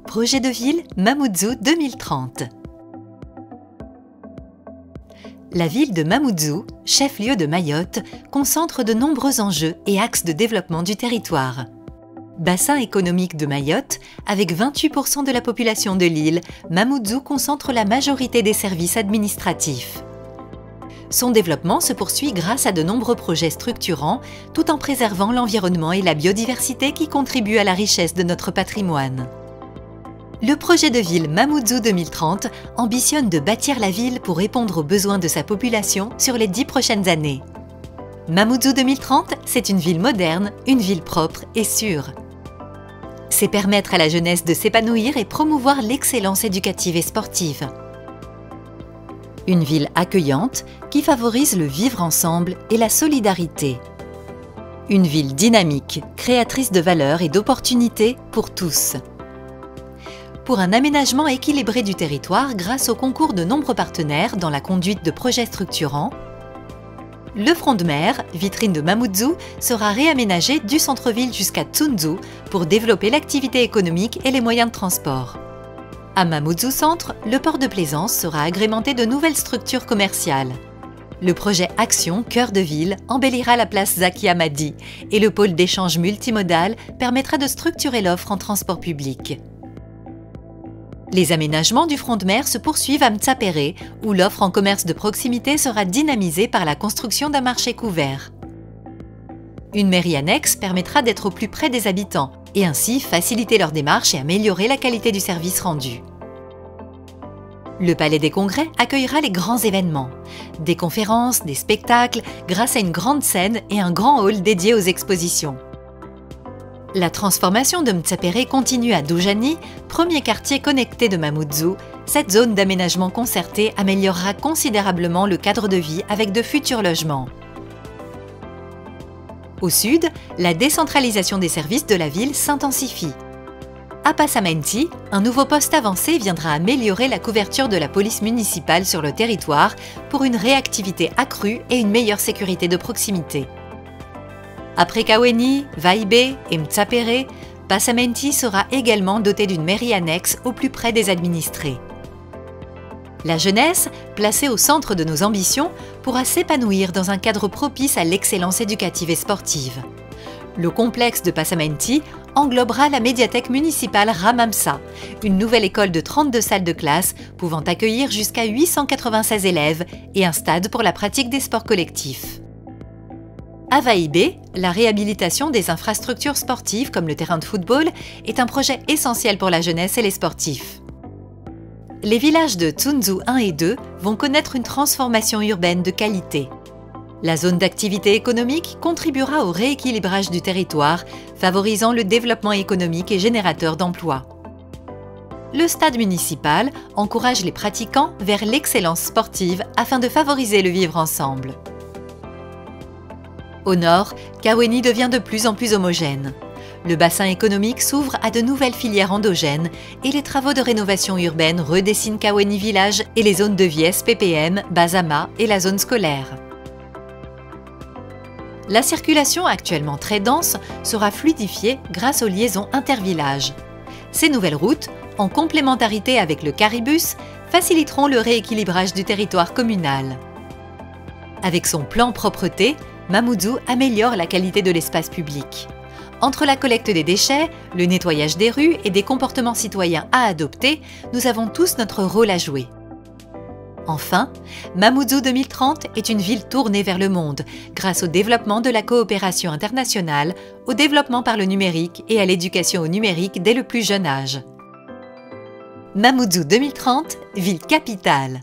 Projet de ville Mamoudzou 2030. La ville de Mamoudzou, chef-lieu de Mayotte, concentre de nombreux enjeux et axes de développement du territoire. Bassin économique de Mayotte, avec 28% de la population de l'île, Mamoudzou concentre la majorité des services administratifs. Son développement se poursuit grâce à de nombreux projets structurants, tout en préservant l'environnement et la biodiversité qui contribuent à la richesse de notre patrimoine. Le projet de ville Mamoudzou 2030 ambitionne de bâtir la ville pour répondre aux besoins de sa population sur les 10 prochaines années. Mamoudzou 2030, c'est une ville moderne, une ville propre et sûre. C'est permettre à la jeunesse de s'épanouir et promouvoir l'excellence éducative et sportive. Une ville accueillante qui favorise le vivre ensemble et la solidarité. Une ville dynamique, créatrice de valeurs et d'opportunités pour tous. Pour un aménagement équilibré du territoire grâce au concours de nombreux partenaires dans la conduite de projets structurants, le front de mer, vitrine de Mamoudzou, sera réaménagé du centre-ville jusqu'à Tsundzou pour développer l'activité économique et les moyens de transport. À Mamoudzou Centre, le port de plaisance sera agrémenté de nouvelles structures commerciales. Le projet Action Cœur de Ville embellira la place Zaki Hamadi et le pôle d'échange multimodal permettra de structurer l'offre en transport public. Les aménagements du front de mer se poursuivent à Mtsapéré, où l'offre en commerce de proximité sera dynamisée par la construction d'un marché couvert. Une mairie annexe permettra d'être au plus près des habitants et ainsi faciliter leurs démarches et améliorer la qualité du service rendu. Le Palais des Congrès accueillera les grands événements, des conférences, des spectacles, grâce à une grande scène et un grand hall dédié aux expositions. La transformation de Mtsapéré continue à Doujani, premier quartier connecté de Mamoudzou. Cette zone d'aménagement concerté améliorera considérablement le cadre de vie avec de futurs logements. Au sud, la décentralisation des services de la ville s'intensifie. À Passamenti, un nouveau poste avancé viendra améliorer la couverture de la police municipale sur le territoire pour une réactivité accrue et une meilleure sécurité de proximité. Après Kaweni, Vaibé et Mtsapéré, Passamenti sera également doté d'une mairie annexe au plus près des administrés. La jeunesse, placée au centre de nos ambitions, pourra s'épanouir dans un cadre propice à l'excellence éducative et sportive. Le complexe de Passamenti englobera la médiathèque municipale Ramamsa, une nouvelle école de 32 salles de classe pouvant accueillir jusqu'à 896 élèves et un stade pour la pratique des sports collectifs. À Vaibé, la réhabilitation des infrastructures sportives comme le terrain de football est un projet essentiel pour la jeunesse et les sportifs. Les villages de Tsundzou 1 et 2 vont connaître une transformation urbaine de qualité. La zone d'activité économique contribuera au rééquilibrage du territoire, favorisant le développement économique et générateur d'emplois. Le stade municipal encourage les pratiquants vers l'excellence sportive afin de favoriser le vivre ensemble. Au nord, Kaweni devient de plus en plus homogène. Le bassin économique s'ouvre à de nouvelles filières endogènes et les travaux de rénovation urbaine redessinent Kaweni Village et les zones de vie SPPM, Bazama et la zone scolaire. La circulation, actuellement très dense, sera fluidifiée grâce aux liaisons intervillages. Ces nouvelles routes, en complémentarité avec le caribus, faciliteront le rééquilibrage du territoire communal. Avec son plan propreté, Mamoudzou améliore la qualité de l'espace public. Entre la collecte des déchets, le nettoyage des rues et des comportements citoyens à adopter, nous avons tous notre rôle à jouer. Enfin, Mamoudzou 2030 est une ville tournée vers le monde grâce au développement de la coopération internationale, au développement par le numérique et à l'éducation au numérique dès le plus jeune âge. Mamoudzou 2030, ville capitale.